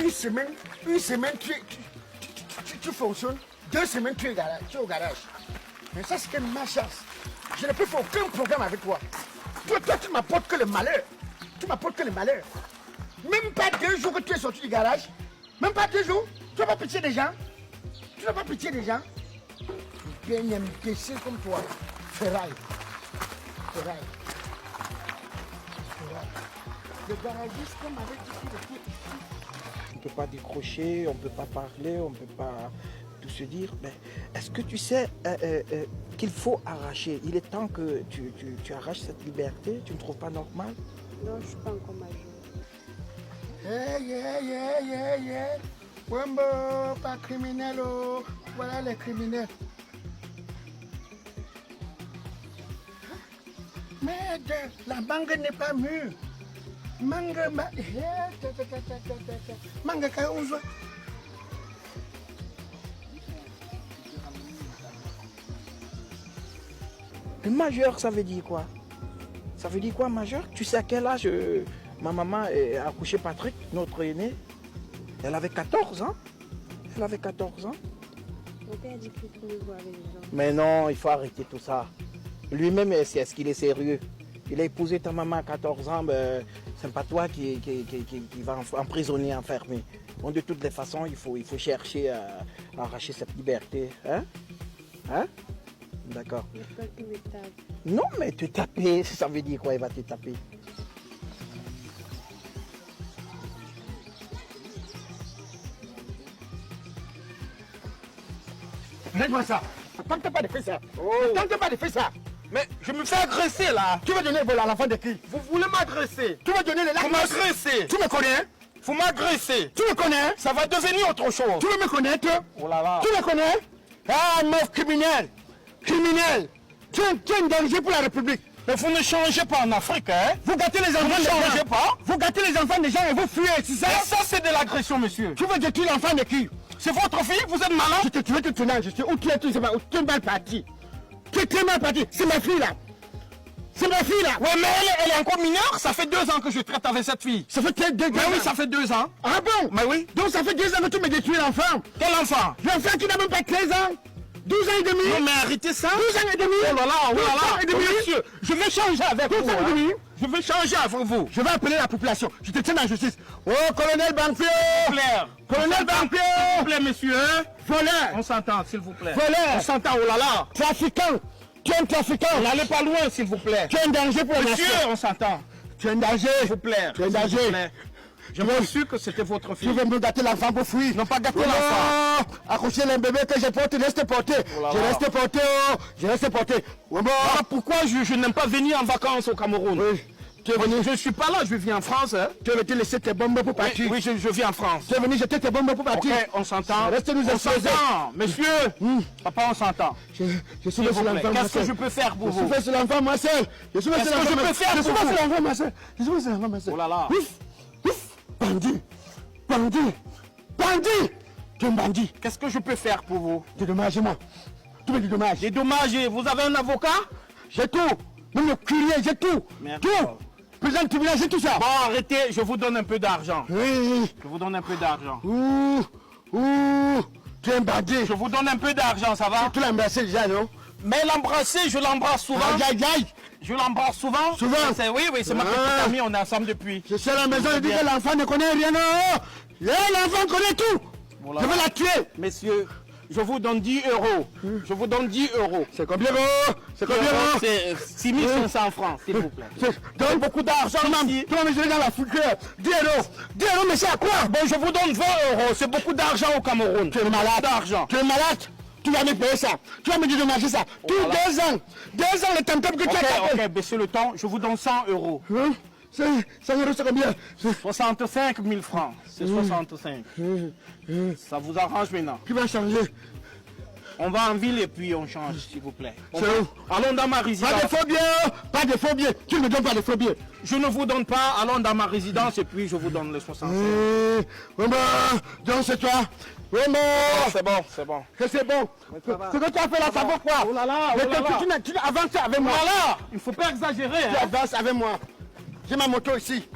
une semaine tu fonctionnes, 2 semaines tu es au garage. Mais ça c'est que ma chance. Je ne peux faire aucun programme avec toi. Toi tu m'apportes que le malheur. Tu m'apportes que le malheur. Même pas 2 jours que tu es sorti du garage. Même pas 2 jours. Tu n'as pas pitié des gens. Tu n'as pas pitié des gens. Bien imbécile comme toi. Ferraille. Le garagiste comme avec ici. On ne peut pas décrocher, on ne peut pas parler, on ne peut pas tout se dire. Mais est-ce que tu sais qu'il faut arracher? Il est temps que tu arraches cette liberté. Tu ne trouves pas normal? Non, je ne suis pas encore majeure. Yeah. Wembo, pas criminel, oh. Voilà les criminels. Merde, la mangue n'est pas mûre. Mangue, mangue, kaouzo. Le majeur, ça veut dire quoi? Ça veut dire quoi, majeur? Tu sais à quel âge ma maman a accouché Patrick, notre aîné? Elle avait 14 ans. Elle avait 14 ans. Mon père a dit qu'il faut me voir avec les gens. Mais non, il faut arrêter tout ça. Lui-même, est-ce qu'il est sérieux? Il a épousé ta maman à 14 ans, ben, c'est pas toi qui va emprisonner, enfermer. Bon, de toutes les façons, il faut chercher à arracher cette liberté. Hein? D'accord. Je peux qu'il me tape. Non, mais te taper, ça veut dire quoi? Il va te taper. Laisse-moi ça. Tente pas de faire ça. Tente pas de faire ça. Mais je me fais agresser là. Tu veux donner le vol à l'enfant de qui? Vous voulez m'agresser? Tu veux donner le lac? Vous m'agressez. Tu me connais? Vous m'agressez. Tu me connais? Ça va devenir autre chose. Tu veux me connaître? Oh là là. Tu me connais? Ah, meuf criminel! Criminel! Tu es un danger pour la République. Mais vous ne changez pas en Afrique, hein? Vous gâtez les enfants ne des gens. changez pas. Vous gâtez les enfants des gens et vous fuyez, c'est ça? Et ça, c'est de l'agression, monsieur. Tu veux détruire l'enfant de qui? C'est votre fille, vous êtes malin? Tu veux te tourner, je sais où tu es, tu es mal parti. Tu es très mal parti. C'est ma fille là. C'est ma fille là. Ouais, mais elle est encore mineure. Ça fait 2 ans que je traite avec cette fille. Ça fait peut-être 2 ans. Mais oui, ça fait 2 ans. Ah bon? Mais oui. Donc ça fait 2 ans que tu me détruis l'enfant. Quel enfant? L'enfant qui n'a même pas 13 ans. 12 ans et demi. Non, mais arrêtez ça. 12 ans et demi. Oh là là, oh là 12 ans là. et demi. Oh, monsieur, je vais changer avec 12 vous. ans et Hein. demi. Je vais changer avec vous. Je vais appeler la population. Je te tiens dans la justice. Oh, colonel Banfier. Claire. Colonel S'il Banfier. vous plaît, monsieur. Hein? Voleur. On s'entend, s'il vous plaît. Voleur. On s'entend, oh là là. Trafiquant. Tu es un trafiquant. N'allez pas loin, s'il vous plaît. Tu es un danger pour la Monsieur, nation. on s'entend. Tu es un danger. S'il vous plaît. Tu es un s'il vous danger. plaît. Je me suis que c'était votre Tu fille. veux me gâter l'enfant pour fuir. Non, pas gâter Oh, l'enfant. accoucher le bébé que je porte, reste porté. Oh là Je là. reste porté, oh. Je reste porté. Oh, bon. Voilà pourquoi je n'aime pas venir en vacances au Cameroun. Oui. Tu es venu, Je ne suis pas là, je viens en France. Hein. tu es venu laisser tes bombes pour partir. Oui, je viens en France. Tu es venu jeter tes bombes pour partir. Ok, on s'entend. Reste nous On exposer. s'entend. Monsieur, papa, on s'entend. Je suis S'il sur vous plaît. l'enfant, Qu'est-ce que Marcel. je peux faire pour Je vous? suis sur l'enfant, Marcel. Je suis Qu'est-ce sur que l'enfant, je peux Marcel. faire Je suis pour sur vous? l'enfant, Marcel. Je suis sur l'enfant, Marcel. Oh là là. Ouf, ouf. Bandit. Bandit. Bandit. Tu es un bandit. Qu'est-ce que je peux faire pour vous? Dédommage-moi. Tu me dédommages. Dédommagez. Vous avez un avocat? J'ai tout. Même le courrier, j'ai tout. Merde. Tout. Président du tribunal, j'ai tout ça. Bon, arrêtez, je vous donne un peu d'argent. Oui. Je vous donne un peu d'argent. Ouh. Tu es un bandit. Je vous donne un peu d'argent, ça va? Tu l'as embrassé déjà, non? Mais l'embrasser, je l'embrasse souvent. Aïe, aïe, aïe. Je l'embrasse souvent. Souvent? Oui, c'est ma petite amie, on est ensemble depuis. Je suis à la maison, je dis que l'enfant ne connaît rien. Non. L'enfant connaît tout. Voilà. Je vais la tuer. Messieurs, je vous donne 10 euros. Je vous donne 10 euros. C'est combien, gros? C'est combien, gros? C'est 6500 francs, s'il vous plaît. Donne beaucoup d'argent, ici. Tu vas me jeter dans la fougue. 10 euros. 10 euros, mais c'est à quoi? Bon, je vous donne 20 euros. C'est beaucoup d'argent au Cameroun. Tu es malade. D'argent. Tu es malade. Tu vas me payer ça. Tu vas me dédommager ça. Tous 2 ans. 2 ans, le tempête que tu as tapé. Ok, baissez le temps. Je vous donne 100 euros. Hein? 100 euros, c'est combien? 65 000 francs. C'est 65. Ça vous arrange maintenant? Qui va changer? On va en ville et puis on change, s'il vous plaît. C'est où? Allons dans ma Pas résidence. de faux billets. Pas de faux billets. Tu ne me donnes pas de faux billets. Je ne vous donne pas. Allons dans ma résidence et puis je vous donne les 65. Oui, donc c'est toi. Oui, C'est bon, c'est bon. que c'est bon. Ce que tu as fait là, ça vaut quoi? Oh là là, Mais oh là là. tu avances avec moi. Voilà, il ne faut pas exagérer. Tu Hein. avances avec moi. J'ai ma moto ici.